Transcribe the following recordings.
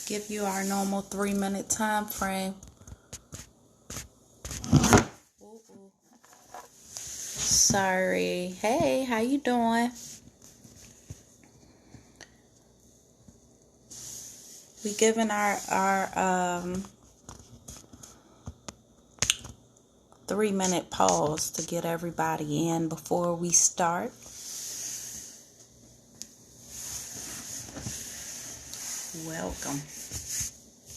give you our normal 3-minute time frame. Sorry. Hey, how you doing? We giving our 3-minute pause to get everybody in before we start. Welcome.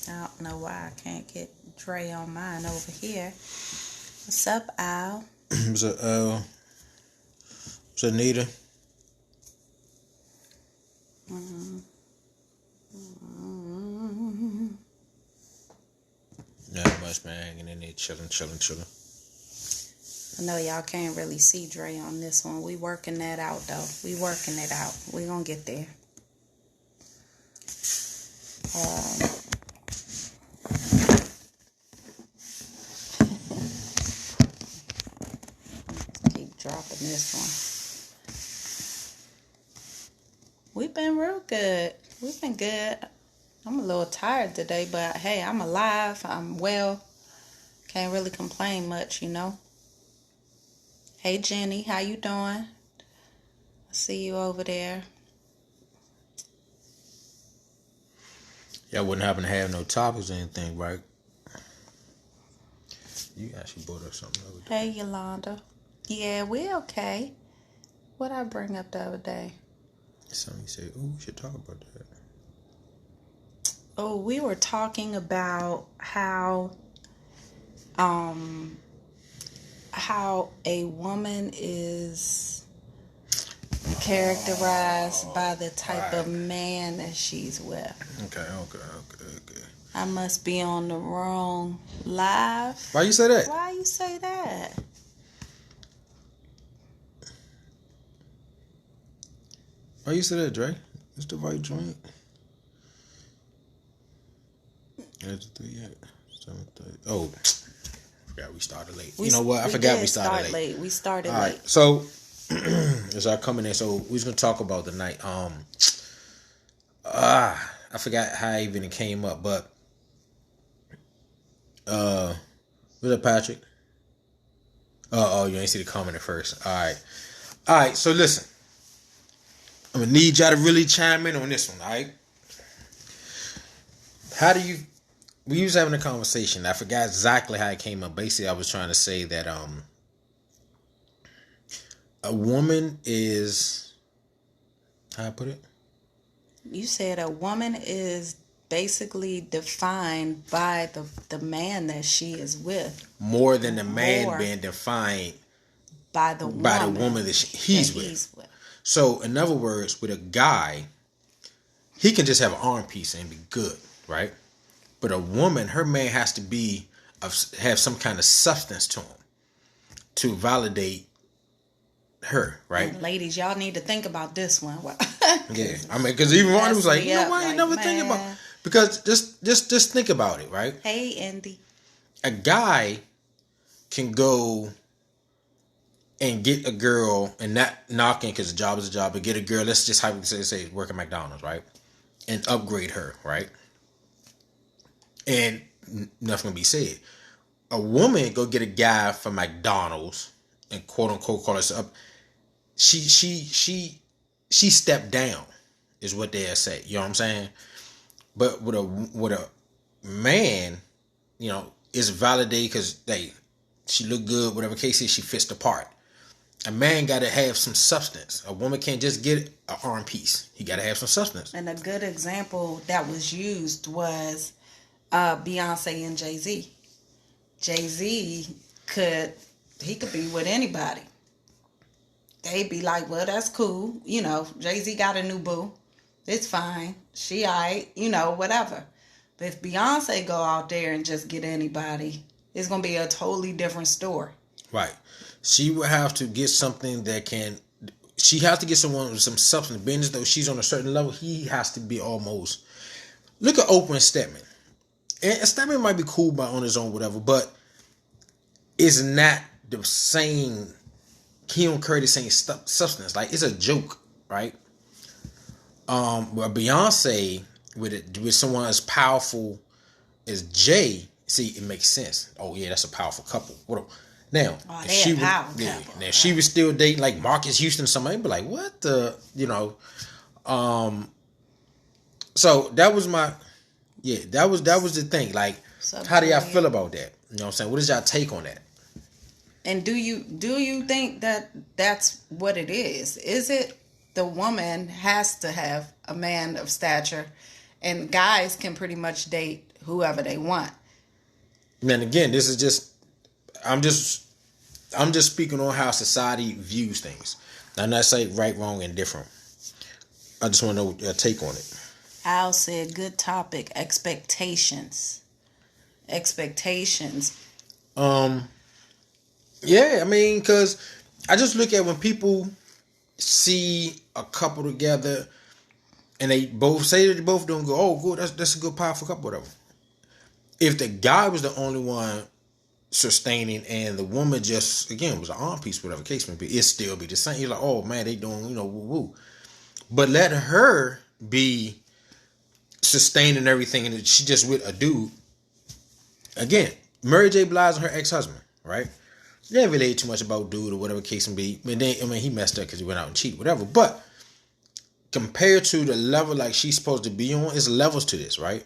I don't know why I can't get Dre on mine over here. What's up, Al? What's up, Al? What's up, Nita? Not much, man. Hanging in there, chilling. I know y'all can't really see Dre on this one. We working that out, though. We working it out. We gonna get there. Keep dropping this one. We've been real good. We've been good. I'm a little tired today, but hey, I'm alive. I'm well. Can't really complain much, you know. Hey, Jenny, how you doing? I see you over there. Y'all wouldn't happen to have no topics or anything, right? You actually brought up something the other day. Hey, Yolanda. Yeah, we okay. What'd I bring up the other day? Something you say, ooh, we should talk about that. Oh, we were talking about how a woman is characterized by the type of man that she's with. Okay. I must be on the wrong live. Why you say that? Why you say that? Why you say that, Dre? It's the right joint. It's 3 yet. 7:30. Oh, I forgot we started late. You know what? I forgot we started late. We started All late. right. So, as I come in there, so we're gonna talk about the night. I forgot how even it came up, but was it Patrick? Oh, you ain't see the comment at first. All right. So listen, I'm gonna need y'all to really chime in on this one. All right. How do you? We was having a conversation. I forgot exactly how it came up. Basically, I was trying to say that a woman is, how I put it? You said a woman is basically defined by the man that she is with. More than the man being defined by the woman that he's with. So, in other words, with a guy, he can just have an arm piece and be good, right? But a woman, her man has to have some kind of substance to him to validate her, right? And ladies, y'all need to think about this one. Yeah, I mean, because even Ronnie was like, you know what? I ain't never think about, because just think about it, right? Hey, Andy. A guy can go and get a girl and not knocking because a job is a job, but get a girl. Let's just hypothetically say work at McDonald's, right? And upgrade her, right? And nothing can be said. A woman go get a guy from McDonald's and quote unquote call herself up. She stepped down, is what they say. You know what I'm saying? But with a man, you know, it's validated because she look good, whatever case is, she fits the part. A man got to have some substance. A woman can't just get an arm piece. He got to have some substance. And a good example that was used was Beyonce and Jay-Z. Jay-Z could be with anybody. They'd be like, well, that's cool. You know, Jay-Z got a new boo. It's fine. She alright. You know, whatever. But if Beyonce go out there and just get anybody, it's going to be a totally different story. Right. She would have to get something she has to get someone with some substance. Being as though she's on a certain level, he has to be almost. Look at Oprah and Stedman. And Stedman might be cool on his own, whatever, but it's not the same. He don't carry the same substance. Like, it's a joke, right? But Beyonce with someone as powerful as Jay, see, it makes sense. Oh yeah, that's a powerful couple. What? Now, if she was, now she was still dating like Marcus Houston, somebody be like, what the, So that was my, that was the thing. Like, how do y'all feel about that? You know what I'm saying? What is y'all take on that? And do you think that that's what it is? Is it the woman has to have a man of stature, and guys can pretty much date whoever they want? Man, again, this is just, I'm just speaking on how society views things. I'm not saying right, wrong, and different. I just want to know your take on it. Al said, good topic. Expectations. Yeah, I mean, because I just look at when people see a couple together and they both say that they both don't go, oh, good, that's a good, powerful couple, whatever. If the guy was the only one sustaining and the woman just, again, was an arm piece, whatever case may be, it still be the same. You're like, oh, man, they doing, woo woo. But let her be sustaining everything and she just with a dude. Again, Mary J. Blige and her ex-husband, right? They didn't relate too much about dude or whatever case may be. He messed up because he went out and cheated, whatever. But compared to the level like she's supposed to be on, it's levels to this, right?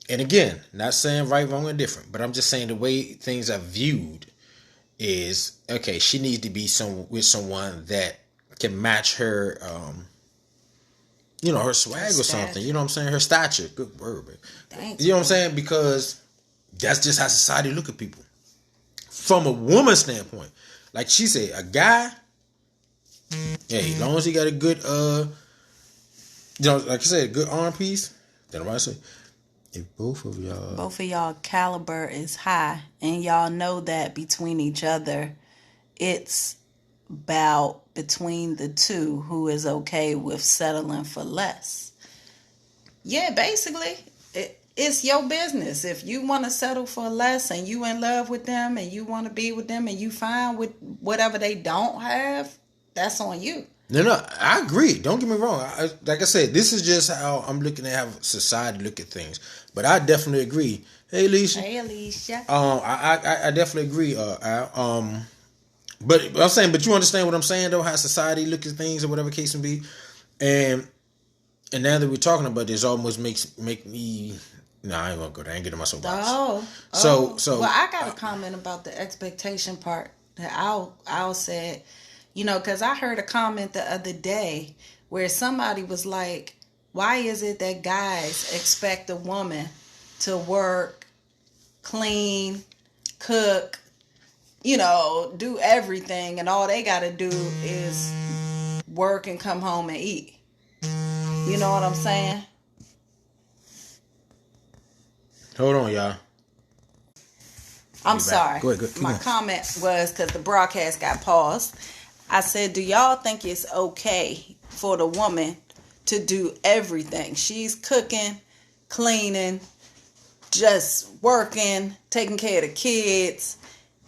And again, not saying right, wrong, or different, but I'm just saying the way things are viewed is, okay, she needs to be with someone that can match her, her swag or something. You know what I'm saying? Her stature. Good word, man. Thanks, you know what I'm saying? Because that's just how society look at people. From a woman's standpoint, like she said, a guy, hey, as long as he got a good, like I said, a good arm piece, then I say, if both of y'all caliber is high, and y'all know that between each other, it's about between the two who is okay with settling for less. Yeah, basically, it's your business. If you want to settle for less and you in love with them and you want to be with them and you fine with whatever they don't have, that's on you. No, I agree. Don't get me wrong. Like I said, this is just how I'm looking at how society look at things. But I definitely agree. Hey, Alicia. I definitely agree, Al. But I'm saying, but you understand what I'm saying, though, how society look at things or whatever case may be. And now that we're talking about this, almost make me... No, I ain't gonna go there. I ain't getting my soapbox. So. Well, I got a comment about the expectation part that Al said. Because I heard a comment the other day where somebody was like, "Why is it that guys expect a woman to work, clean, cook, do everything, and all they gotta do is work and come home and eat?" You know what I'm saying? Hold on, y'all. I'm sorry. Go ahead. My comment was because the broadcast got paused. I said, do y'all think it's okay for the woman to do everything? She's cooking, cleaning, just working, taking care of the kids,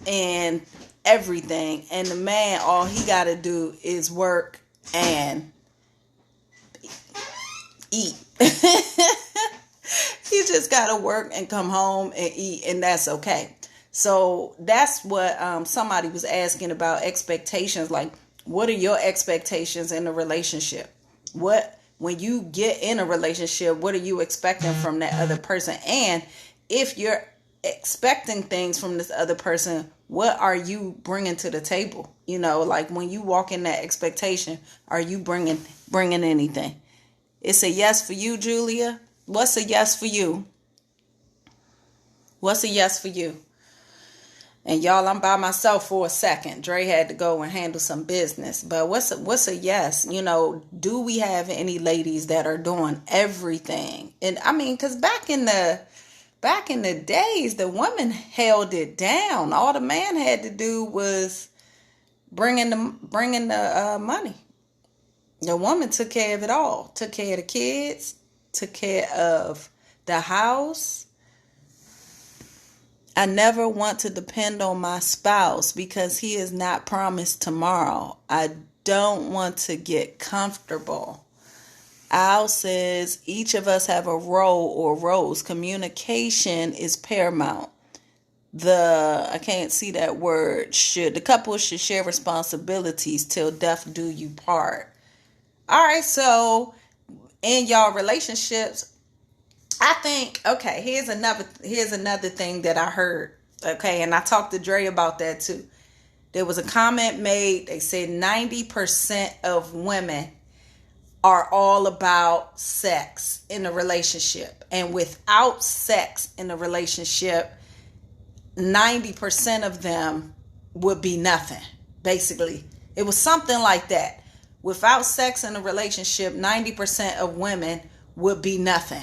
and everything. And the man, all he got to do is work and eat. He just got to work and come home and eat, and that's okay. So that's what somebody was asking about expectations. Like, what are your expectations in a relationship? When you get in a relationship, what are you expecting from that other person? And if you're expecting things from this other person, what are you bringing to the table? Like when you walk in that expectation, are you bringing anything? It's a yes for you, Julia. What's a yes for you? What's a yes for you? And y'all, I'm by myself for a second. Dre had to go and handle some business. But what's a yes? Do we have any ladies that are doing everything? And I mean, because back in the days, the women held it down. All the man had to do was bringing the money. The woman took care of it all. Took care of the kids. Took care of the house. I never want to depend on my spouse because he is not promised tomorrow. I don't want to get comfortable. Al says each of us have a role or roles. Communication is paramount. I can't see that word, the couple should share responsibilities till death do you part. All right, so in y'all relationships, I think, okay, here's another thing that I heard. Okay, and I talked to Dre about that too. There was a comment made. They said 90% of women are all about sex in a relationship. And without sex in a relationship, 90% of them would be nothing. Basically, it was something like that. Without sex in a relationship, 90% of women would be nothing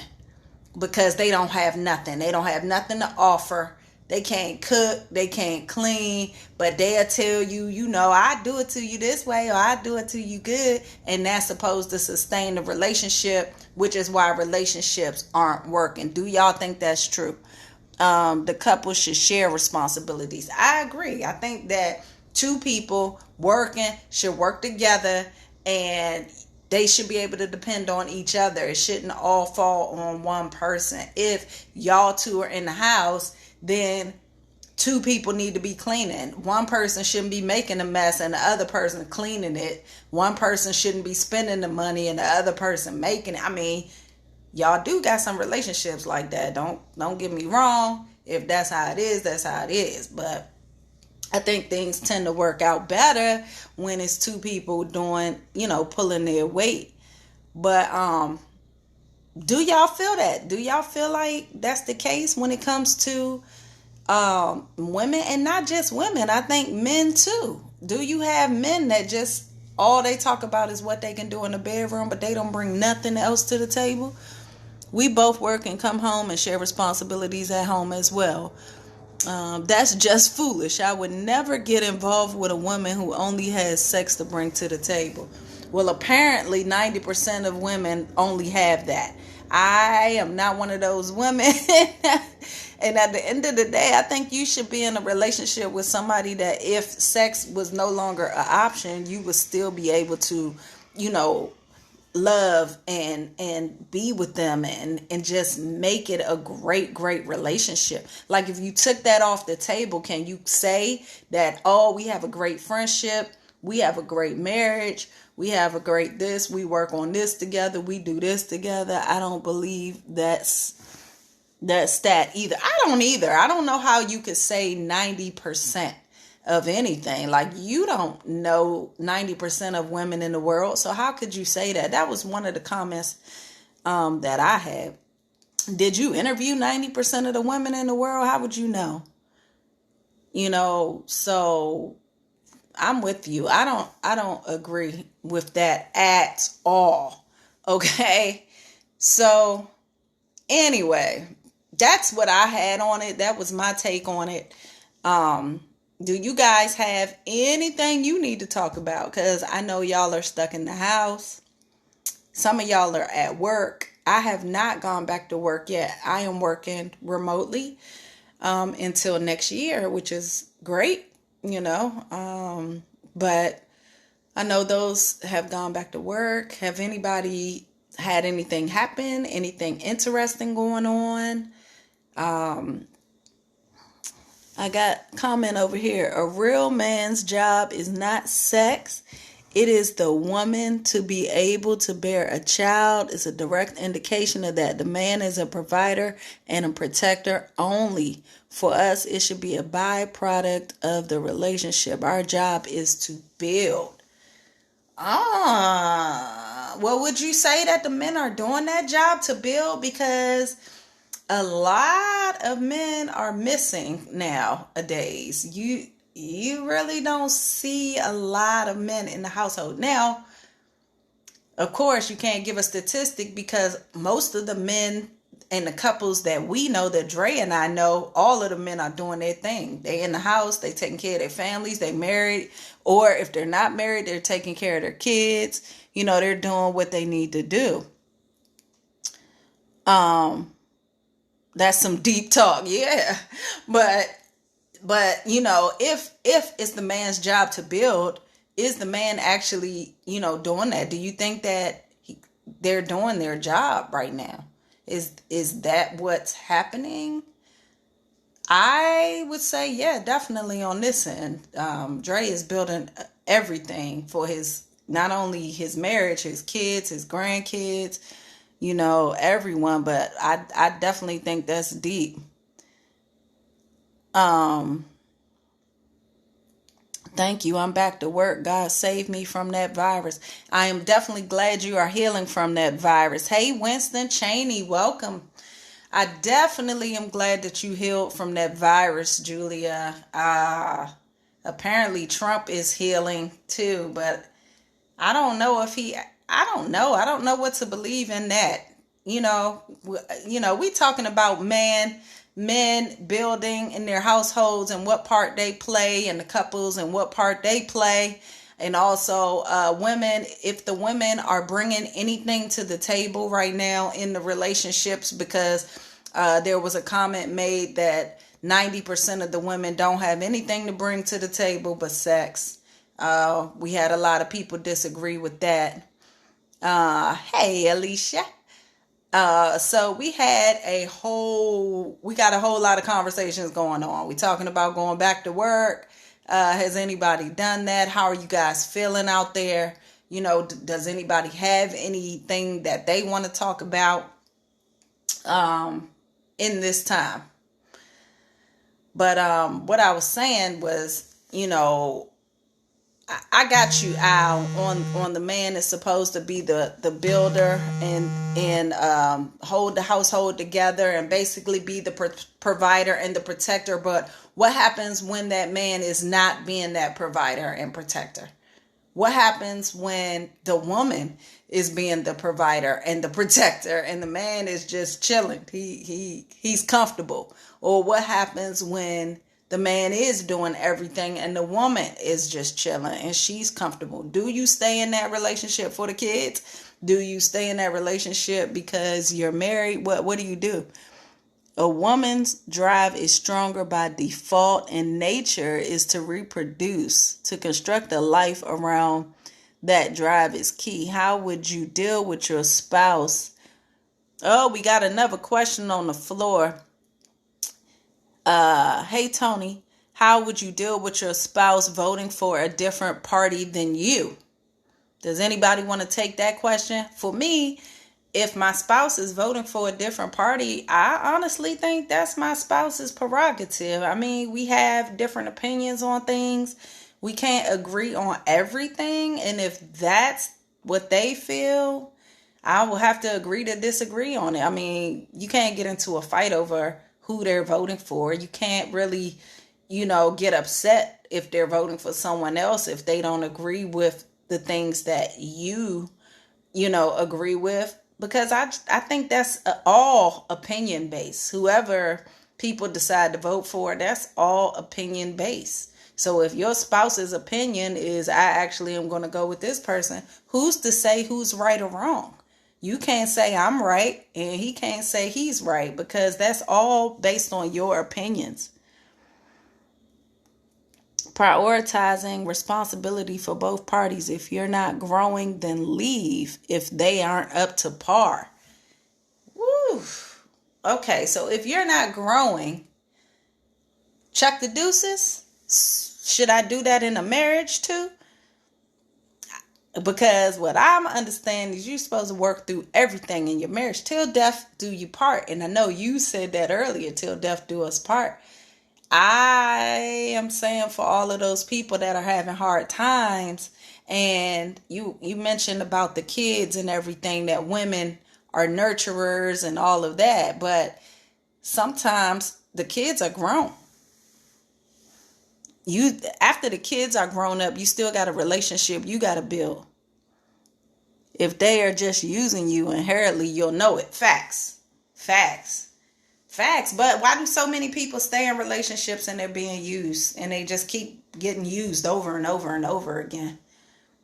because they don't have nothing. They don't have nothing to offer. They can't cook, they can't clean, but they'll tell you, I do it to you this way or I do it to you good. And that's supposed to sustain the relationship, which is why relationships aren't working. Do y'all think that's true? The couple should share responsibilities. I agree. I think that two people working should work together and they should be able to depend on each other. It shouldn't all fall on one person. If y'all two are in the house, then two people need to be cleaning. One person shouldn't be making a mess and the other person cleaning it. One person shouldn't be spending the money and the other person making it. I mean, y'all do got some relationships like that. Don't get me wrong. If that's how it is, that's how it is. But I think things tend to work out better when it's two people doing, pulling their weight. But do y'all feel that? Do y'all feel like that's the case when it comes to women? And not just women, I think men too. Do you have men that just all they talk about is what they can do in the bedroom, but they don't bring nothing else to the table? We both work and come home and share responsibilities at home as well. That's just foolish. I would never get involved with a woman who only has sex to bring to the table. Well, apparently 90% of women only have that. I am not one of those women. And at the end of the day, I think you should be in a relationship with somebody that if sex was no longer an option, you would still be able to, love and be with them and just make it a great relationship. Like if you took that off the table, can you say that, oh, we have a great friendship, we have a great marriage, we have a great this, we work on this together, we do this together? I don't believe that's that either. I don't know how you could say 90% of anything. Like, you don't know 90% of women in the world, so how could you say that? That was one of the comments that I had. Did you interview 90% of the women in the world? How would you know? So I'm with you. I don't agree with that at all. Okay? So anyway, that's what I had on it. That was my take on it. Do you guys have anything you need to talk about? Because I know y'all are stuck in the house. Some of y'all are at work. I have not gone back to work yet. I am working remotely until next year, which is great, But I know those have gone back to work. Have anybody had anything happen? Anything interesting going on? I got a comment over here. A real man's job is not sex. It is the woman to be able to bear a child. It's a direct indication of that. The man is a provider and a protector only. For us, it should be a byproduct of the relationship. Our job is to build. Well, would you say that the men are doing that job to build? Because a lot of men are missing nowadays. You really don't see a lot of men in the household. Now, of course, you can't give a statistic because most of the men and the couples that we know, that Dre and I know, all of the men are doing their thing. They in the house, they taking care of their families, they married, or if they're not married, they're taking care of their kids. They're doing what they need to do. That's some deep talk, yeah. But if it's the man's job to build, is the man actually, doing that? Do you think that they're doing their job right now. Is that what's happening? I would say, yeah, definitely on this end. Dre is building everything for his, not only his marriage, his kids, his grandkids, everyone. But I definitely think that's deep. Thank you. I'm back to work. God save me from that virus. I am definitely glad you are healing from that virus. Hey, Winston Cheney, welcome. I definitely am glad that you healed from that virus, Julia. Apparently Trump is healing too, but I don't know if I don't know. I don't know what to believe in that. We talking about men building in their households and what part they play, and the couples and what part they play. And also women, if the women are bringing anything to the table right now in the relationships, because there was a comment made that 90% of the women don't have anything to bring to the table but sex. We had a lot of people disagree with that. Hey, Alicia. So we got a whole lot of conversations going on. We talking about going back to work. Has anybody done that? How are you guys feeling out there? Does anybody have anything that they want to talk about in this time? But what I was saying was, I got you, Al, on the man is supposed to be the builder and hold the household together and basically be the provider and the protector. But what happens when that man is not being that provider and protector? What happens when the woman is being the provider and the protector and the man is just chilling? He's comfortable. Or what happens when the man is doing everything and the woman is just chilling and she's comfortable? Do you stay in that relationship for the kids? Do you stay in that relationship because you're married? What do you do? A woman's drive is stronger by default, and nature is to reproduce. To construct a life around that drive is key. How would you deal with your spouse? Oh, we got another question on the floor. Hey, Tony, how would you deal with your spouse voting for a different party than you? Does anybody want to take that question? For me, if my spouse is voting for a different party, I honestly think that's my spouse's prerogative. I mean, we have different opinions on things. We can't agree on everything. And if that's what they feel, I will have to agree to disagree on it. I mean, you can't get into a fight over who they're voting for. You can't really, get upset if they're voting for someone else if they don't agree with the things that you agree with. Because I think that's all opinion based. Whoever people decide to vote for, that's all opinion based. So if your spouse's opinion is, I actually am going to go with this person, who's to say who's right or wrong? You can't say I'm right and he can't say he's right, because that's all based on your opinions. Prioritizing responsibility for both parties. If you're not growing, then leave if they aren't up to par. Woo. Okay, so if you're not growing, check the deuces. Should I do that in a marriage too? Because what I'm understanding is you're supposed to work through everything in your marriage till death do you part. And I know you said that earlier, till death do us part. I am saying for all of those people that are having hard times, and you mentioned about the kids and everything, that women are nurturers and all of that, but sometimes the kids are grown. After the kids are grown up, you still got a relationship you got to build. If they are just using you inherently, you'll know it. Facts. But why do so many people stay in relationships and they're being used and they just keep getting used over and over and over again?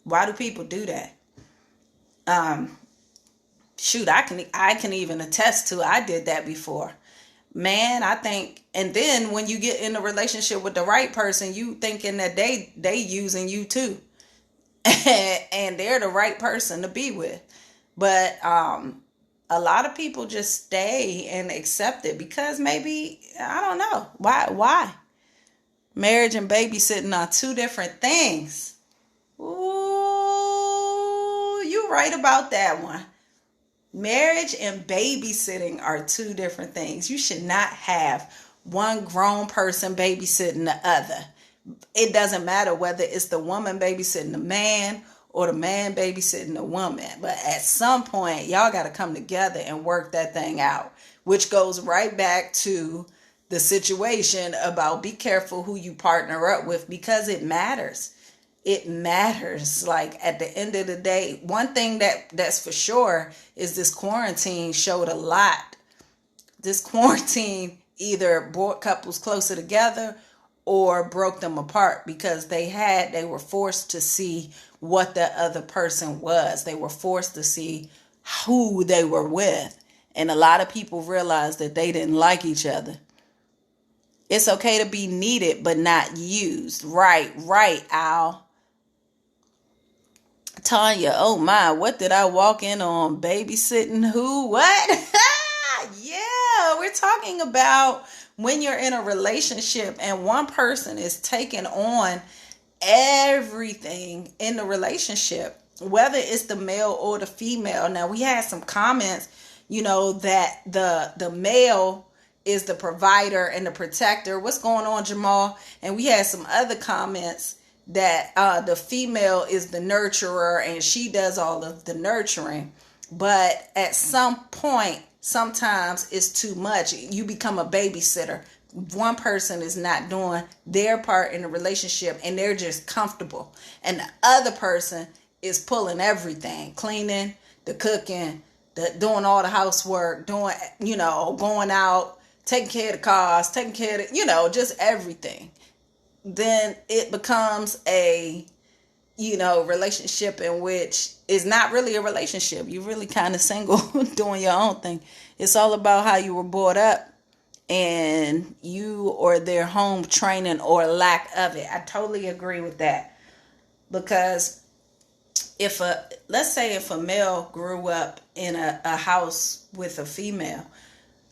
Why do people do that? I can even attest to, I did that before. Man, I think, and then when you get in a relationship with the right person, you thinking that they using you too. And they're the right person to be with. But a lot of people just stay and accept it because maybe, I don't know. Why? Marriage and babysitting are two different things. Ooh, you right about that one. Marriage and babysitting are two different things. You should not have one grown person babysitting the other. It doesn't matter whether it's the woman babysitting the man or the man babysitting the woman. But at some point, y'all got to come together and work that thing out, which goes right back to the situation about be careful who you partner up with because it matters. It matters. Like at the end of the day, one thing that's for sure is this quarantine showed a lot. This quarantine either brought couples closer together or broke them apart because they were forced to see what the other person was. They were forced to see who they were with. And a lot of people realized that they didn't like each other. It's okay to be needed but not used. Right, Al. Tanya, oh my, what did I walk in on? Babysitting who? What? Yeah, we're talking about when you're in a relationship and one person is taking on everything in the relationship, whether it's the male or the female. Now, we had some comments, that the male is the provider and the protector. What's going on, Jamal? And we had some other comments that the female is the nurturer and she does all of the nurturing. But at some point, sometimes it's too much. You become a babysitter. One person is not doing their part in the relationship and they're just comfortable. And the other person is pulling everything, cleaning, the cooking, doing all the housework, doing, going out, taking care of the cars, taking care of, just everything. Then it becomes a, relationship in which is not really a relationship. You're really kind of single doing your own thing. It's all about how you were brought up and you or their home training or lack of it. I totally agree with that. Because let's say if a male grew up in a house with a female,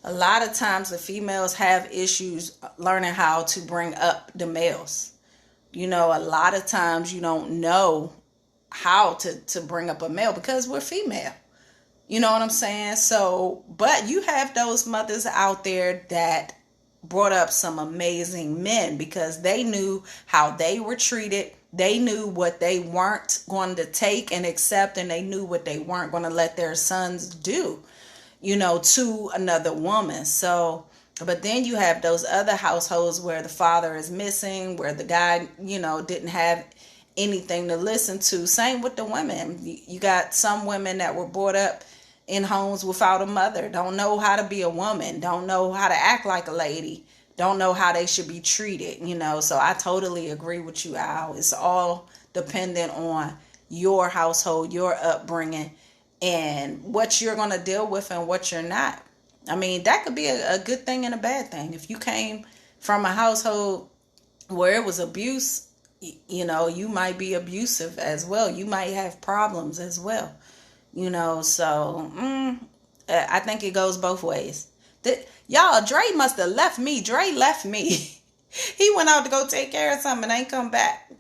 a lot of times the females have issues learning how to bring up the males. A lot of times you don't know how to bring up a male because we're female. You know what I'm saying? So, but you have those mothers out there that brought up some amazing men because they knew how they were treated. They knew what they weren't going to take and accept, and they knew what they weren't going to let their sons do, to another woman. So, but then you have those other households where the father is missing, where the guy, didn't have anything to listen to. Same with the women. You got some women that were brought up in homes without a mother, don't know how to be a woman, don't know how to act like a lady, don't know how they should be treated, So I totally agree with you, Al. It's all dependent on your household, your upbringing, and what you're going to deal with and what you're not. I mean, that could be a good thing and a bad thing. If you came from a household where it was abuse, you might be abusive as well. You might have problems as well. So I think it goes both ways. Y'all, Dre must have left me. Dre left me. He went out to go take care of something and ain't come back.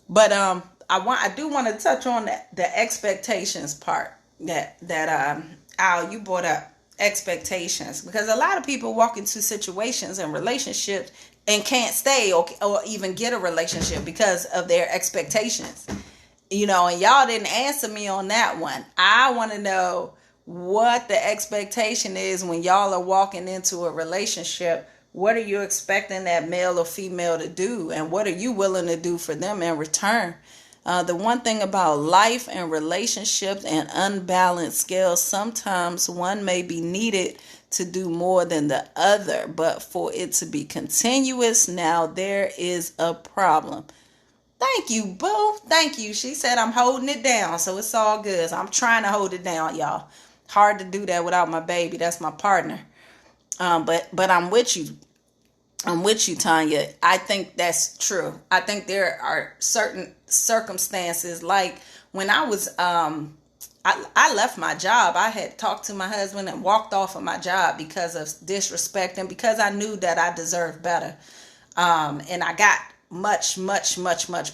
But I do want to touch on the expectations part that Al, you brought up expectations, because a lot of people walk into situations and relationships and can't stay or even get a relationship because of their expectations. And y'all didn't answer me on that one. I want to know what the expectation is when y'all are walking into a relationship. What are you expecting that male or female to do? And what are you willing to do for them in return? The one thing about life and relationships and unbalanced scales, sometimes one may be needed to do more than the other. But for it to be continuous, now there is a problem. Thank you, boo. Thank you. She said I'm holding it down, so it's all good. I'm trying to hold it down, y'all. Hard to do that without my baby. That's my partner. But I'm with you. I'm with you, Tanya. I think that's true. I think there are certain circumstances, like when I was, I left my job. I had talked to my husband and walked off of my job because of disrespect and because I knew that I deserved better. And I got much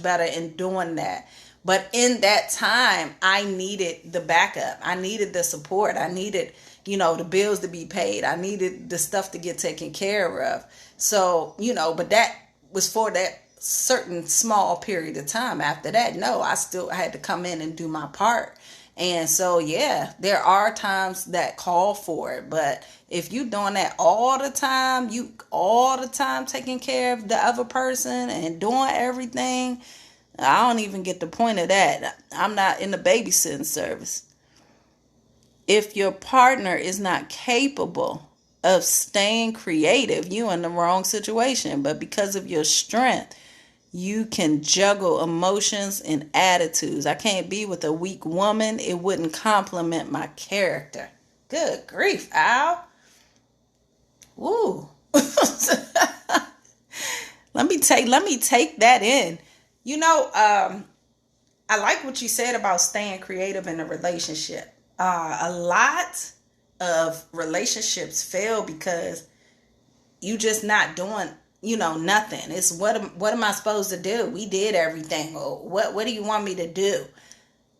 better in doing that. But in that time, I needed the backup. I needed the support. I needed, the bills to be paid. I needed the stuff to get taken care of. So, but that was for that certain small period of time. After that, no, I still had to come in and do my part. And so, yeah, there are times that call for it. But if you doing that all the time, you all the time taking care of the other person and doing everything, I don't even get the point of that. I'm not in the babysitting service. If your partner is not capable of staying creative, you in the wrong situation. But because of your strength, you can juggle emotions and attitudes. I can't be with a weak woman. It wouldn't complement my character. Good grief, Al. Woo. Let me take that in. I like what you said about staying creative in a relationship. A lot of relationships fail because you just not doing, nothing. It's what am I supposed to do? We did everything. Or what do you want me to do?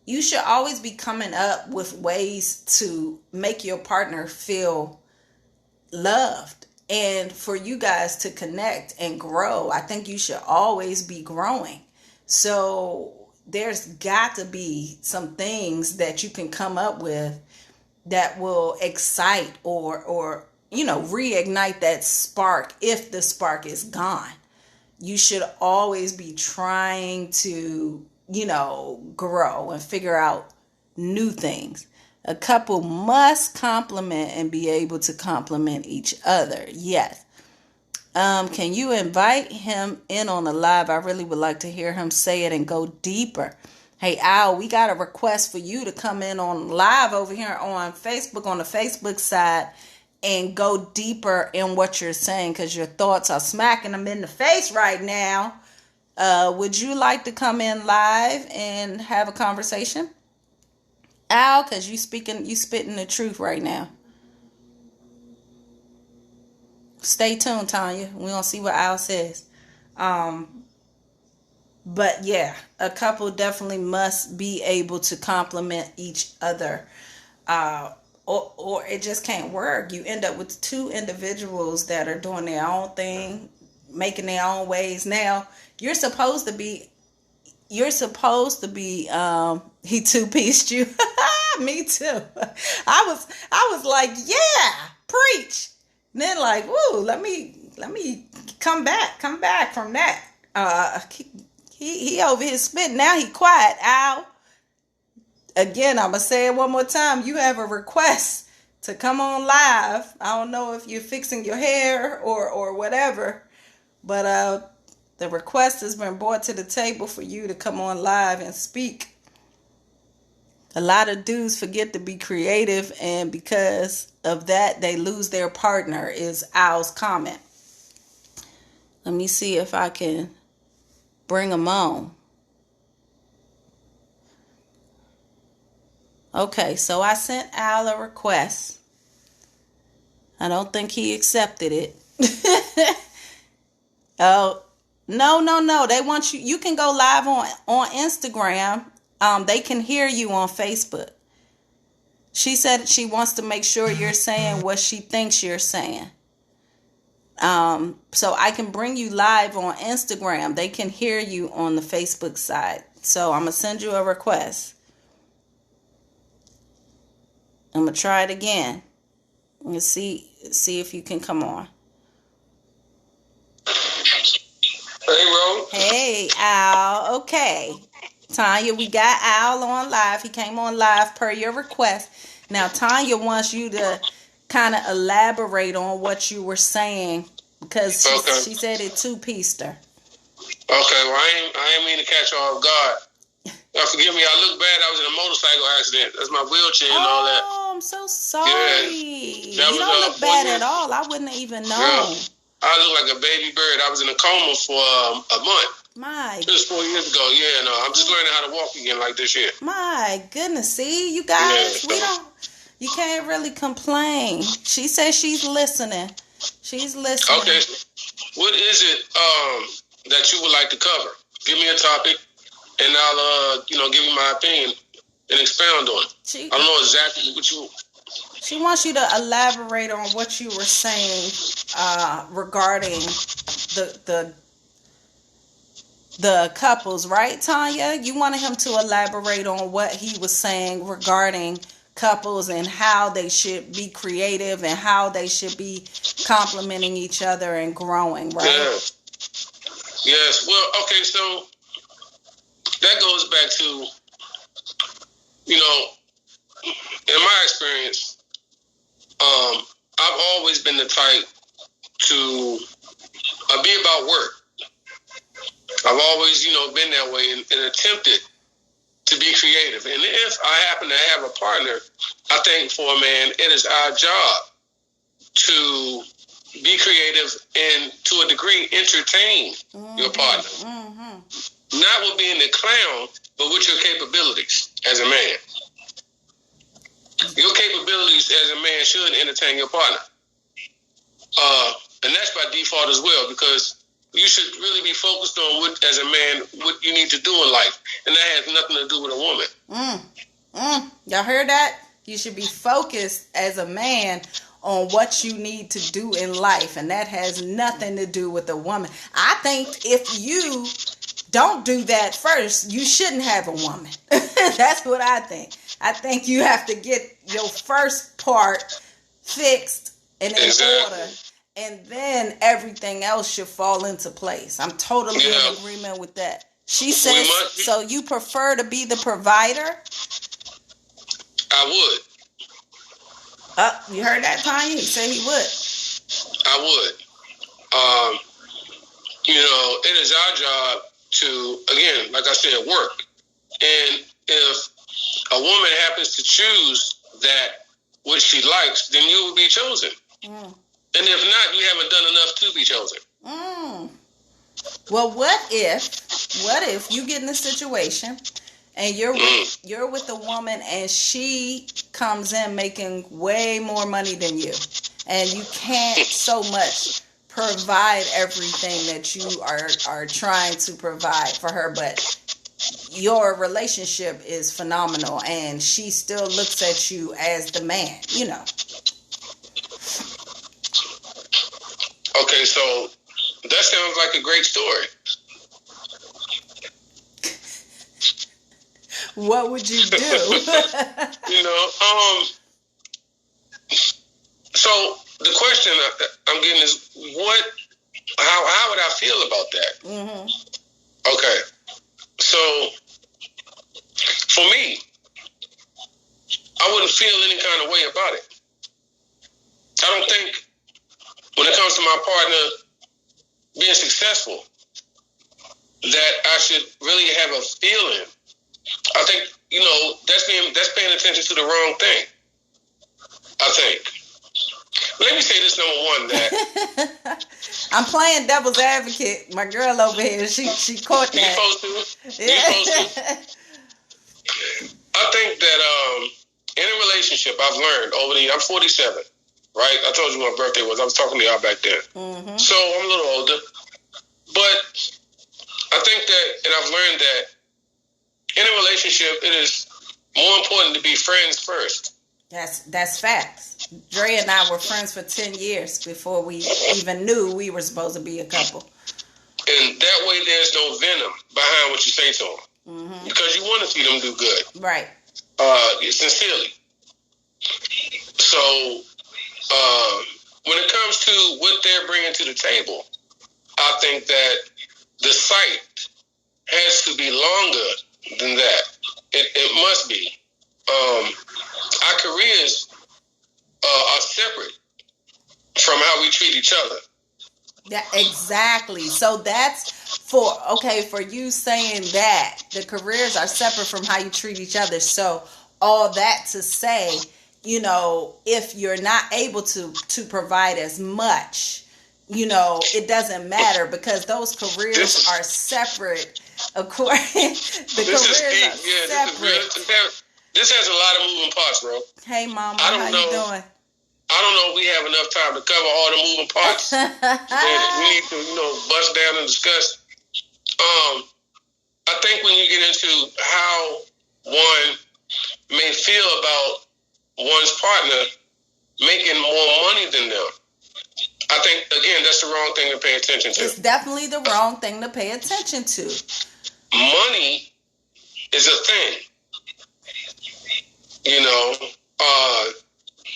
You should always be coming up with ways to make your partner feel loved and for you guys to connect and grow. I think you should always be growing. So there's got to be some things that you can come up with that will excite or reignite that spark if the spark is gone. You should always be trying to, grow and figure out new things. A couple must complement and be able to complement each other. Yes. Can you invite him in on the live? I really would like to hear him say it and go deeper. Hey, Al, we got a request for you to come in on live over here on Facebook, on the Facebook side, and go deeper in what you're saying because your thoughts are smacking them in the face right now. Would you like to come in live and have a conversation? Al, because you spitting the truth right now. Stay tuned, Tanya. We're going to see what Al says. But yeah, a couple definitely must be able to complement each other. Or it just can't work. You end up with two individuals that are doing their own thing, making their own ways. Now, you're supposed to be he two-pieced you. Me too. I was like, yeah, preach. And then like, woo, let me come back from that. He over here spitting. Now he quiet. Al. Again, I'm gonna say it one more time. You have a request to come on live. I don't know if you're fixing your hair or whatever, but the request has been brought to the table for you to come on live and speak. A lot of dudes forget to be creative, and because of that, they lose their partner, is Al's comment. Let me see if I can bring him on. Okay, so I sent Al a request. I don't think he accepted it. Oh, no. They want you. You can go live on Instagram. They can hear you on Facebook. She said she wants to make sure you're saying what she thinks you're saying. So I can bring you live on Instagram. They can hear you on the Facebook side. So I'm going to send you a request. I'm going to try it again. Let's see if you can come on. Hey, Ro. Hey, Al. Okay. Tanya, we got Al on live. He came on live per your request. Now, Tanya wants you to kind of elaborate on what you were saying because she said it two-pieced her. Okay, well, I ain't mean to catch you off guard. Forgive me, I look bad. I was in a motorcycle accident. That's my wheelchair and all that. Oh, I'm so sorry. Yeah, You don't look bad at all. I wouldn't have even known. Girl, I looked like a baby bird. I was in a coma for a month. My. It was 4 years ago. Yeah, no, I'm just learning how to walk again like this year. My goodness. See, you guys, you can't really complain. She says she's listening. She's listening. Okay. What is it that you would like to cover? Give me a topic, and I'll give you my opinion and expound on it. I don't know exactly what you. She wants you to elaborate on what you were saying regarding the couples, right, Tanya? You wanted him to elaborate on what he was saying regarding couples and how they should be creative and how they should be complimenting each other and growing, right? Yes. Well, okay, so that goes back to, in my experience, I've always been the type to be about work. I've always, been that way and attempted to be creative. And if I happen to have a partner, I think for a man, it is our job to be creative and, to a degree, entertain your partner. Mm-hmm. Not with being the clown, but with your capabilities as a man. Your capabilities as a man should entertain your partner. And that's by default as well, because you should really be focused on what you need to do in life. And that has nothing to do with a woman. Y'all heard that? You should be focused as a man on what you need to do in life. And that has nothing to do with a woman. I think if you don't do that first, you shouldn't have a woman. That's what I think. I think you have to get your first part fixed and in order. And then everything else should fall into place. I'm totally in agreement with that. She says, so you prefer to be the provider? I would. You heard that, Tanya? He said he would. I would. It is our job to, again, like I said, work. And if a woman happens to choose that what she likes, then you will be chosen. And if not, you haven't done enough to be chosen. Well, what if you get in a situation and you're with a woman and she comes in making way more money than you, and you can't so much provide everything that you are trying to provide for her, but your relationship is phenomenal and she still looks at you as the man, Okay, so that sounds like a great story. What would you do? So the question I'm getting is how would I feel about that? Mm-hmm. Okay, so for me, I wouldn't feel any kind of way about it. I don't think when it comes to my partner being successful that I should really have a feeling. I think, that's paying attention to the wrong thing. I think. Let me say this, number one, that I'm playing devil's advocate. My girl over here, she caught that. You're supposed to. I think that in a relationship, I've learned I'm 47, right? I told you what my birthday was. I was talking to y'all back then. Mm-hmm. So I'm a little older. But I think that, and I've learned that in a relationship, it is more important to be friends first. That's facts. Dre and I were friends for 10 years before we even knew we were supposed to be a couple. And that way there's no venom behind what you say to them. Mm-hmm. Because you want to see them do good. Right. Sincerely. So, when it comes to what they're bringing to the table, I think that the sight has to be longer than that. It must be. Our careers are separate from how we treat each other. Yeah, exactly. So that's for you saying that the careers are separate from how you treat each other. So all that to say, if you're not able to provide as much, it doesn't matter because those careers are separate. According, the careers are separate. This has a lot of moving parts, bro. Hey, Mama, how you doing? I don't know if we have enough time to cover all the moving parts. We need to, bust down and discuss. I think when you get into how one may feel about one's partner making more money than them, I think, again, that's the wrong thing to pay attention to. It's definitely the wrong thing to pay attention to. Money is a thing.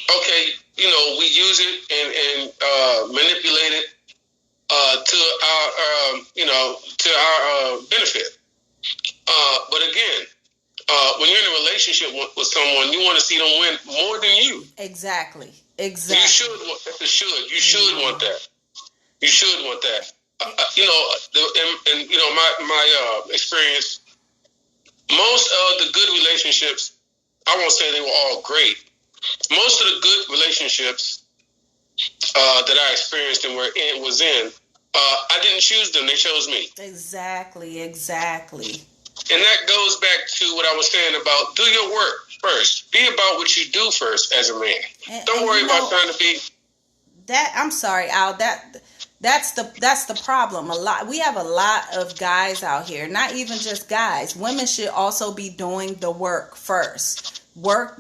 Okay, we use it and manipulate it to our benefit. But again, when you're in a relationship with someone, you want to see them win more than you. Exactly. You should want that. You should want that. You should want that. My experience, most of the good relationships, I won't say they were all great. Most of the good relationships that I experienced and was in, I didn't choose them. They chose me. Exactly. And that goes back to what I was saying about do your work first. Be about what you do first as a man. Don't worry about trying to be. That I'm sorry, Al. That's the problem. We have a lot of guys out here. Not even just guys. Women should also be doing the work first.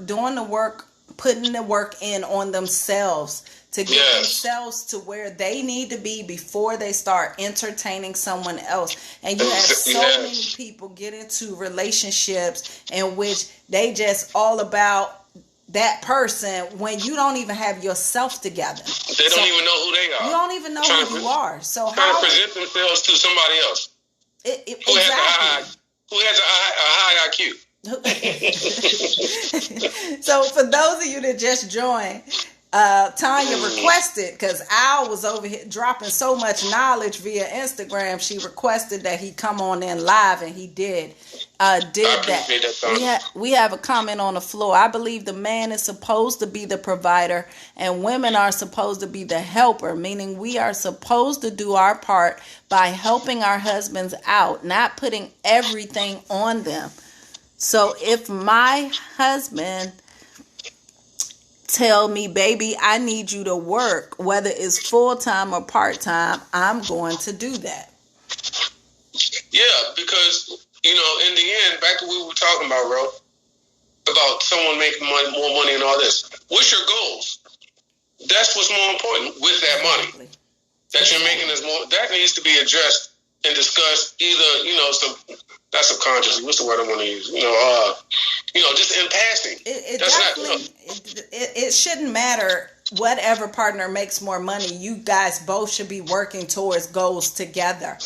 Doing the work, putting the work in on themselves to get themselves to where they need to be before they start entertaining someone else. And you have so many people get into relationships in which they just all about that person when you don't even have yourself together. They don't even know who they are. You don't even know who you are. So trying to present themselves to somebody else who has a high IQ. So for those of you that just joined, Tanya requested, because Al was over here dropping so much knowledge via Instagram, she requested that he come on in live, and he did that. We have a comment on the floor. I believe the man is supposed to be the provider and women are supposed to be the helper, meaning we are supposed to do our part by helping our husbands out, not putting everything on them. So if my husband tell me, baby, I need you to work, whether it's full-time or part-time, I'm going to do that. Yeah, because, in the end, back to what we were talking about, Ro, about someone making more money and all this. What's your goals? That's what's more important with that money. That you're making is more, that needs to be addressed and discussed either, not subconsciously, what's the word I want to use? Just in passing. It shouldn't matter whatever partner makes more money. You guys both should be working towards goals together.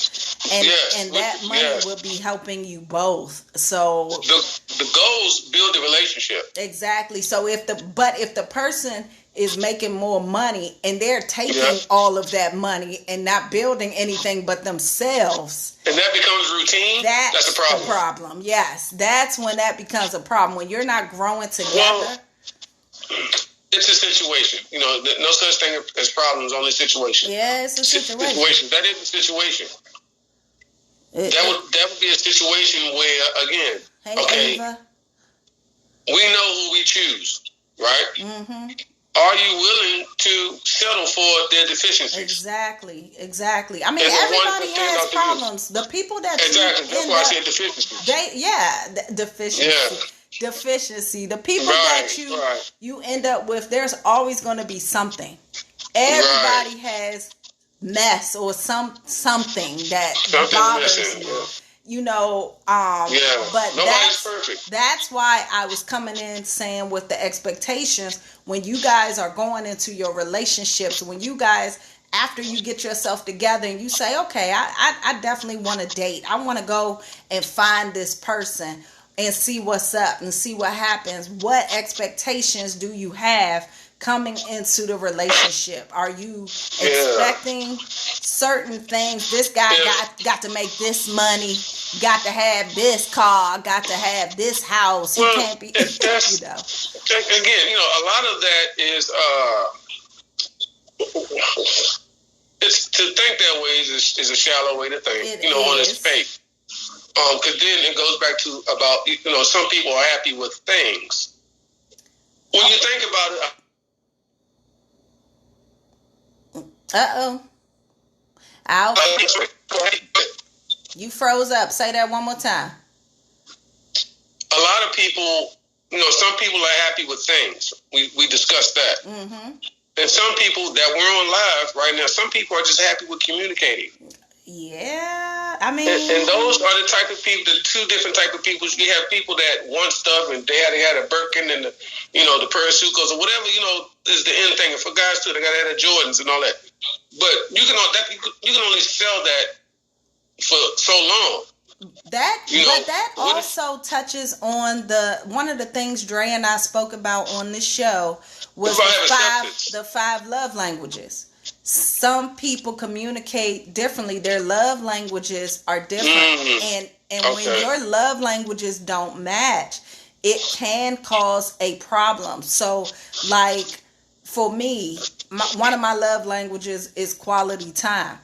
And that money will be helping you both. So the goals build the relationship. Exactly. So if the person is making more money and they're taking all of that money and not building anything but themselves, and that becomes routine, that's a problem. The problem. Yes, that's when that becomes a problem, when you're not growing together. Well, it's a situation. No such thing as problems, only situation. Yeah, it's a situation. That is a situation. That would be a situation where, again, Ava. We know who we choose, right? Mm-hmm. Are you willing to settle for their deficiencies? Exactly. I mean, everybody has problems. The people that exactly. That's why I said deficiency. Deficiency. Yeah. Deficiency. The people that you end up with, there's always going to be something. Everybody has mess or something that bothers you. But nobody's perfect. That's why I was coming in saying with the expectations, when you guys are going into your relationships, when you guys, after you get yourself together and you say, okay, I definitely want to date, I want to go and find this person and see what's up and see what happens. What expectations do you have coming into the relationship? Are you expecting certain things? This guy got to make this money, got to have this car, got to have this house. He can't be, Again, a lot of that is it's to think that way is a shallow way to think. It on is. its face. Because then it goes back to about some people are happy with things. When you think about it. Al, you froze up. Say that one more time. A lot of people, some people are happy with things. We discussed that. Mm-hmm. And some people that we're on live right now, some people are just happy with communicating. Yeah, I mean, and those are the type of people, the two different type of people. You have people that want stuff, and they had a Birkin and the pair of Sucos or whatever is the end thing. And for guys too, they got to have the Jordans and all that. But you can only sell that for so long. That also touches on one of the things Dre and I spoke about on this show was the five love languages. Some people communicate differently. Their love languages are different. Mm-hmm. And when your love languages don't match, it can cause a problem. So, like, for me, one of my love languages is quality time.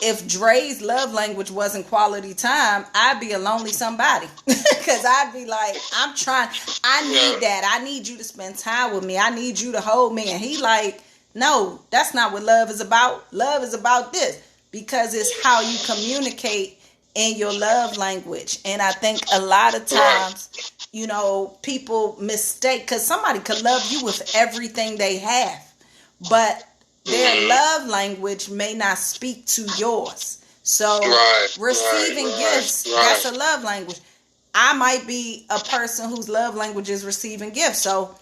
If Dre's love language wasn't quality time, I'd be a lonely somebody. Because I'd be like, I need that. I need you to spend time with me. I need you to hold me. And he like, no, that's not what love is about. Love is about this. Because it's how you communicate in your love language. And I think a lot of times, people mistake. Because somebody could love you with everything they have. But their love language may not speak to yours. So receiving gifts, that's a love language. I might be a person whose love language is receiving gifts. So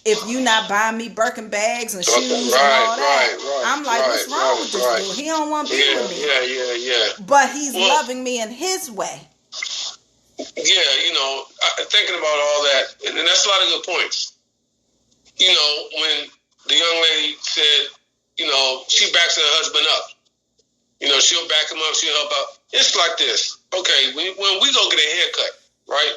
if you not buying me Birkin bags and shoes and all that, I'm like, what's wrong with this dude? He don't want to be with me. Yeah. But he's loving me in his way. Yeah, thinking about all that, and that's a lot of good points. When the young lady said, she backs her husband up. She'll back him up. She'll help out. It's like this. Okay, when we go get a haircut, right?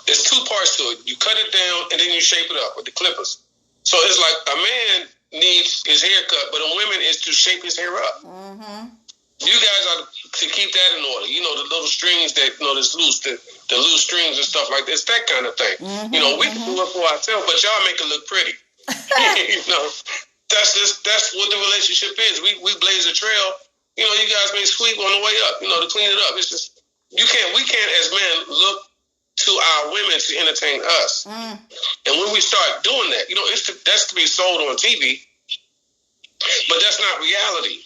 There's two parts to it. You cut it down and then you shape it up with the clippers. So it's like a man needs his hair cut, but a woman is to shape his hair up. Mm-hmm. You guys are to keep that in order. The little strings that that's loose, the loose strings and stuff like this, that kind of thing. Mm-hmm, we can do it for ourselves, but y'all make it look pretty. That's what the relationship is. We blaze a trail. You guys may sweep on the way up, to clean it up. It's just we can't as men look to our women to entertain us. Mm. And when we start doing that, that's to be sold on TV, but that's not reality.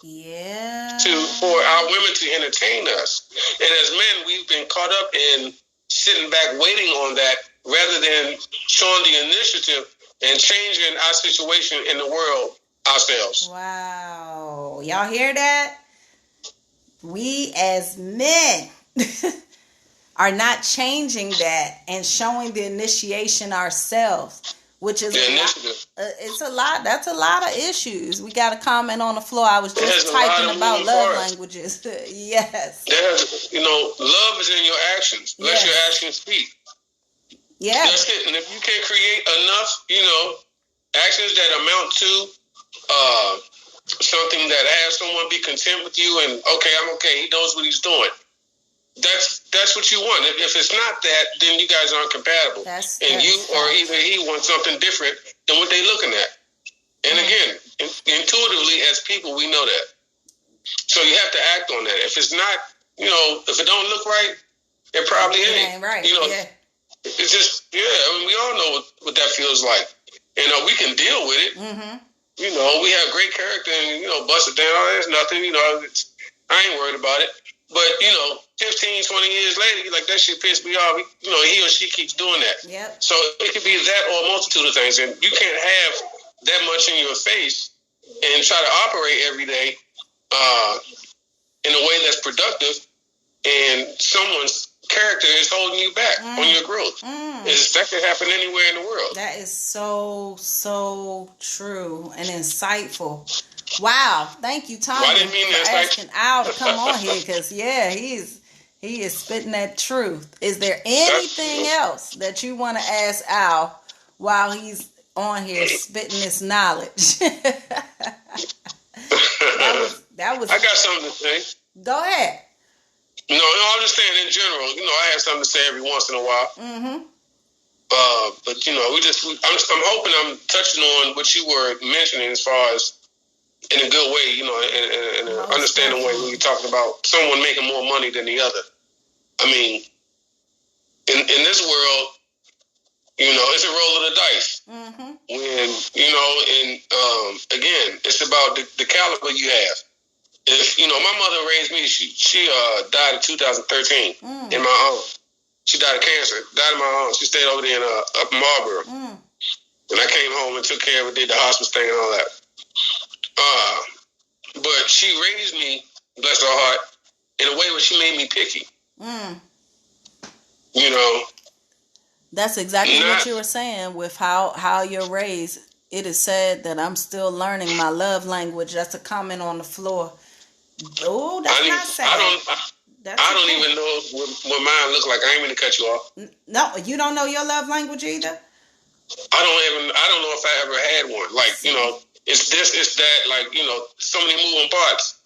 Yeah. For our women to entertain us. And as men, we've been caught up in sitting back waiting on that rather than showing the initiative and changing our situation in the world ourselves. Wow. Y'all hear that? We as men are not changing that and showing the initiation ourselves, which is it's a lot. That's a lot of issues. We got a comment on the floor. I was just typing about love languages. Yes. Love is in your actions. Let your actions speak. Yeah. That's it. And if you can create enough, actions that amount to something that has someone be content with you and I'm okay. He knows what he's doing. That's what you want. If it's not that, then you guys aren't compatible. Or either he wants something different than what they're looking at. And again, intuitively as people, we know that. So you have to act on that. If it's not, if it don't look right, it probably ain't. Right. It's just, we all know what that feels like. We can deal with it. Mm-hmm. We have great character and, bust it down. There's nothing, I ain't worried about it. But, 15, 20 years later, you're like, that shit pissed me off. He or she keeps doing that. Yep. So it could be that or a multitude of things. And you can't have that much in your face and try to operate every day in a way that's productive and someone's character is holding you back on your growth. That could happen anywhere in the world. That is so, so true and insightful. Wow. Thank you, Tommy, for asking Al to come on here because, he is spitting that truth. Is there anything else that you want to ask Al while he's on here spitting this knowledge? That was. I got something to say. Go ahead. No, I'm just saying in general. I have something to say every once in a while. Mm-hmm. But I'm hoping I'm touching on what you were mentioning as far as in a good way, in an understanding way when you're talking about someone making more money than the other. I mean, in this world, it's a roll of the dice. Mm-hmm. When and again, it's about the caliber you have. If my mother raised me, she died in 2013 in my arms. She died of cancer. Died in my arms. She stayed over there in up in Marlboro. And I came home and took care of her, did the hospice thing and all that. But she raised me, bless her heart, in a way where she made me picky. That's exactly what you were saying with how you're raised. It is said that I'm still learning my love language. That's a comment on the floor. Oh, that's not sad. I don't even know what mine look like. I ain't mean to cut you off. No, you don't know your love language either? I don't know if I ever had one. Like, it's this, it's that, like, so many moving parts,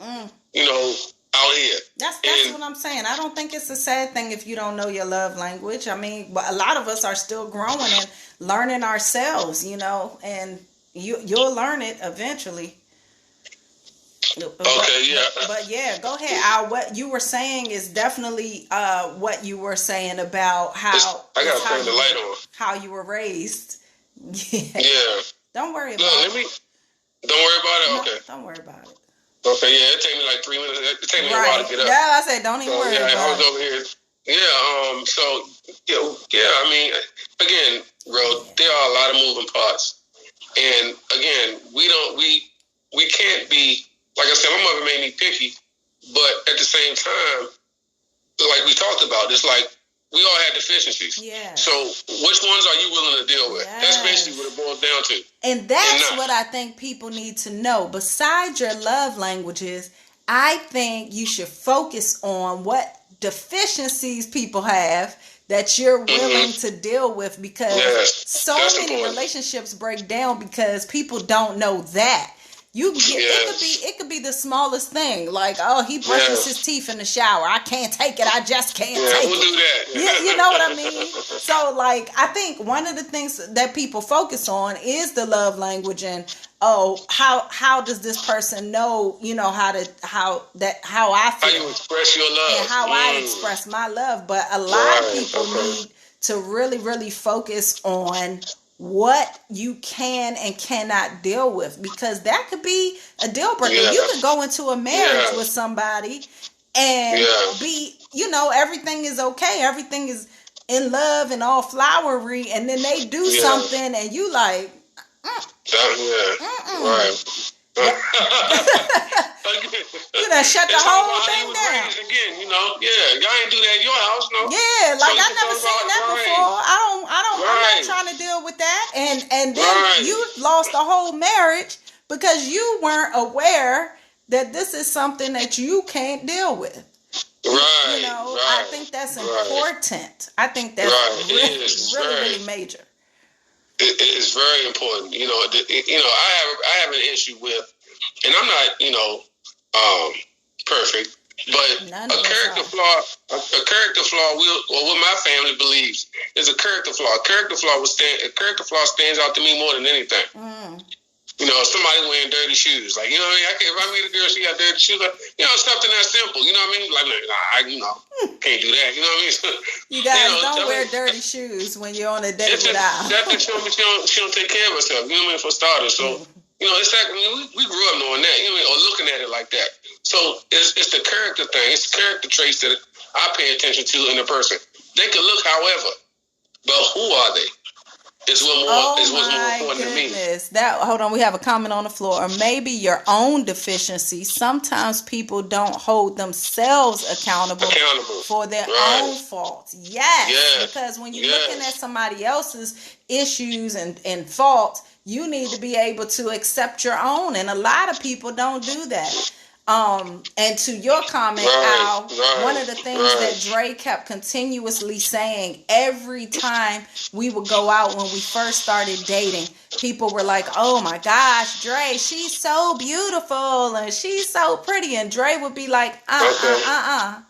out here. That's what I'm saying. I don't think it's a sad thing if you don't know your love language. I mean, but a lot of us are still growing and learning ourselves, and you'll learn it eventually. Okay, yeah. But yeah, go ahead. What you were saying is definitely what you were saying about how I gotta turn the light on. How you were raised. Yeah. Don't worry about it. Don't worry about it? Okay. Don't worry about it. Okay, yeah, it take me like 3 minutes. It take me a while to get up. Yeah, I said don't even worry about it. I was over here. Yeah, I mean, again, Ro, there are a lot of moving parts. And again, we can't be, like I said, my mother made me picky, but at the same time, like we talked about, it's like we all had deficiencies. Yeah. So which ones are you willing to deal with? Yes. That's basically what it boils down to. And that's what I think people need to know. Besides your love languages, I think you should focus on what deficiencies people have that you're willing to deal with, because so many relationships break down because people don't know that. It could be the smallest thing, like, oh, he brushes his teeth in the shower. I can't take it. I just can't take it. We'll do that. Yeah, you know what I mean? So, like, I think one of the things that people focus on is the love language, and how does this person know, how I feel, how you express your love, and how I express my love. But a lot of people need to really, really focus on what you can and cannot deal with, because that could be a deal breaker. You could go into a marriage with somebody and be, everything is okay, everything is in love and all flowery, and then they do something and you like, right. You done shut the whole thing down. Again, y'all ain't do that in your house, no. Yeah, like I never seen that before. I'm not trying to deal with that. And then you lost the whole marriage because you weren't aware that this is something that you can't deal with. Right. I think that's important. I think that's really major. It is very important. I have an issue with, and I'm not, perfect, but a character flaw, what my family believes is a character flaw. A character flaw stands out to me more than anything. Somebody wearing dirty shoes, like, if I meet a girl, she got dirty shoes, something that simple, you know what I mean? Like, can't do that, you know what I mean? You guys don't wear dirty shoes when you're on a date without. That's to show me she don't take care of herself, you know what I mean, for starters. So, it's like, we grew up knowing that, or looking at it like that. So, it's the character thing, it's the character traits that I pay attention to in a person. They can look however, but who are they? Is what's more important to me. Hold on, we have a comment on the floor. Or maybe your own deficiency. Sometimes people don't hold themselves accountable for their own faults. Yes, because when you're looking at somebody else's issues and faults, you need to be able to accept your own. And a lot of people don't do that. And to your comment, Al, one of the things that Dre kept continuously saying every time we would go out when we first started dating, people were like, "Oh my gosh, Dre, she's so beautiful and she's so pretty," and Dre would be like, I'm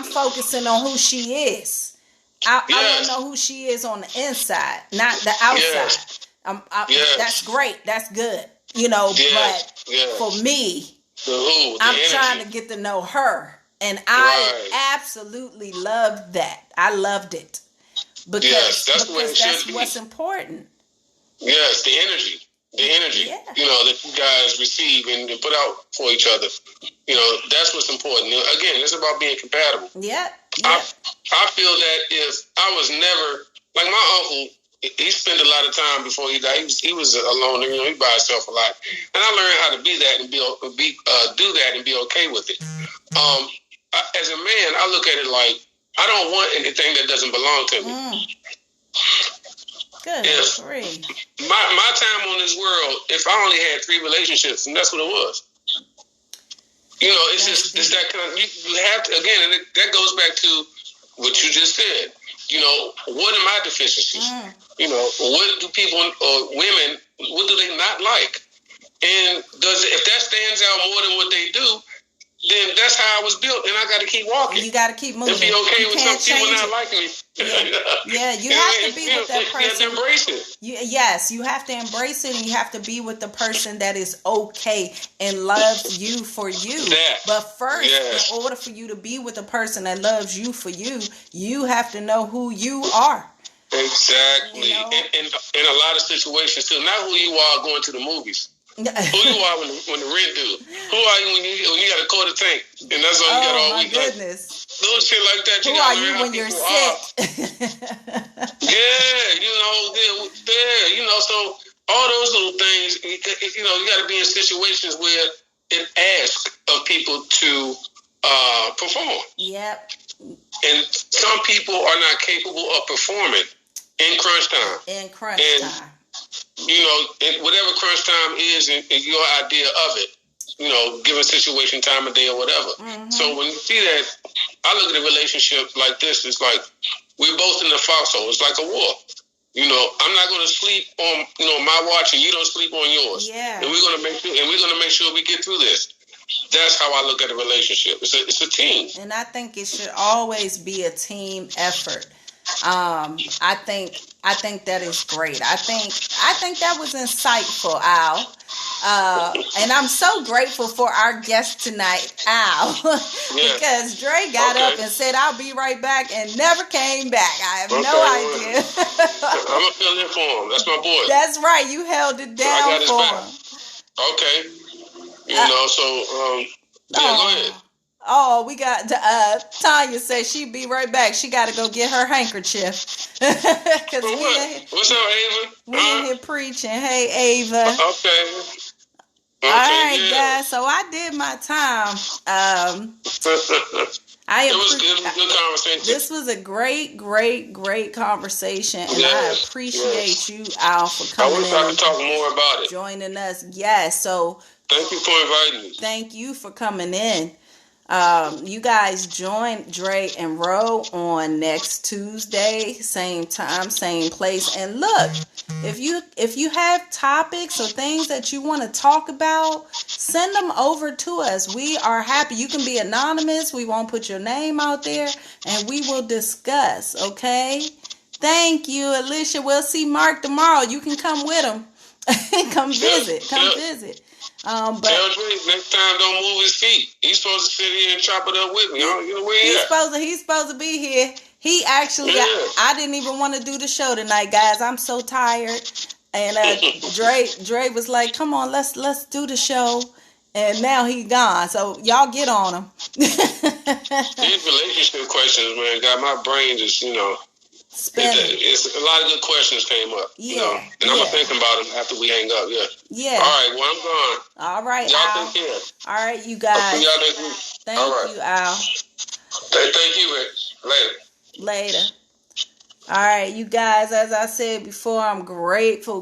focusing on who she is. I want to know who she is on the inside, not the outside. That's great. That's good. But for me, I'm trying to get to know her. And I absolutely loved that. I loved it. Because that's what's important. Yes, the energy. Yeah. That you guys receive and put out for each other. That's what's important. Again, it's about being compatible. Yeah. I feel that if I was never, like my uncle, he spent a lot of time before he died. He was alone. He by himself a lot, and I learned how to be that and do that and be okay with it. As a man, I look at it like I don't want anything that doesn't belong to me. Good. If my time on this world, if I only had 3 relationships, and that's what it was. It's that kind of, you have to, again, and that goes back to what you just said. What are my deficiencies? What do people or women, what do they not like? And if that stands out more than what they do, then that's how I was built, and I got to keep walking. You got to keep moving. And be okay with some people not liking me. Yeah, you have to be with that person. You have to embrace it. Yes, you have to embrace it, and you have to be with the person that is okay and loves you for you. But first, in order for you to be with a person that loves you for you, you have to know who you are. Exactly. In a lot of situations, too. Not who you are going to the movies. Who you are when the rent due? Who are you when you got a quarter tank and that's all you got all week? Goodness. Little shit like that. Who are you when you're sick? So all those little things, you got to be in situations where it asks of people to perform. Yep. And some people are not capable of performing in crunch time. Time. Whatever crunch time is and your idea of it, given situation, time of day or whatever. Mm-hmm. So when you see that, I look at a relationship like this, it's like we're both in the foxhole. It's like a war. I'm not going to sleep on, my watch and you don't sleep on yours. Yeah. And we're going to make sure we get through this. That's how I look at a relationship. It's a team. And I think it should always be a team effort. I think that is great. I think that was insightful, Al. And I'm so grateful for our guest tonight, Al, because Dre got up and said, "I'll be right back," and never came back. I have no idea. I'm gonna fill in for him. That's my boy. That's right. You held it down for him. Okay. Go ahead. Oh, we got Tanya says she'd be right back. She got to go get her handkerchief. What's up, Ava? We in here preaching. Hey, Ava. Okay. All right, guys. So I did my time. It was a good conversation. This was a great conversation, and I appreciate you, Al, for coming in. I wish I could talk more about it. Joining us. Yes. So thank you for inviting me. Thank you for coming in. You guys join Dre and Ro on next Tuesday, same time, same place. And look, if you have topics or things that you want to talk about, send them over to us. We are happy. You can be anonymous. We won't put your name out there, and we will discuss. Okay. Thank you, Alicia. We'll see Mark tomorrow. You can come with him. Come visit. Tell Dre next time don't move his feet. He's supposed to sit here and chop it up with me. He's supposed to be here. He actually, I didn't even want to do the show tonight, guys. I'm so tired. And Dre was like, "Come on, let's do the show." And now he gone. So y'all get on him. These relationship questions, man, got my brain just, It's a lot of good questions came up, and I'm gonna think about them after we hang up. Yeah. All right. Well, I'm gone. All right, y'all Al. take care. All right, you guys. I'll see y'all next week. Thank you, Al. Thank you, Rick. Later. All right, you guys. As I said before, I'm grateful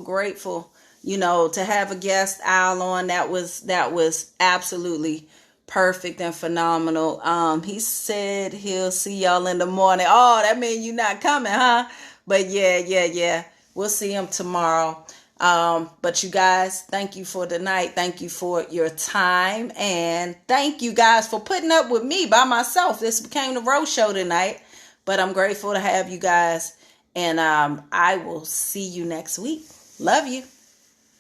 to have a guest Al on, that was absolutely perfect and phenomenal. He said he'll see y'all in the morning. Oh, that means you not coming, huh? But yeah. We'll see him tomorrow. But you guys, thank you for tonight. Thank you for your time. And thank you guys for putting up with me by myself. This became the Ro Show tonight. But I'm grateful to have you guys. And I will see you next week. Love you.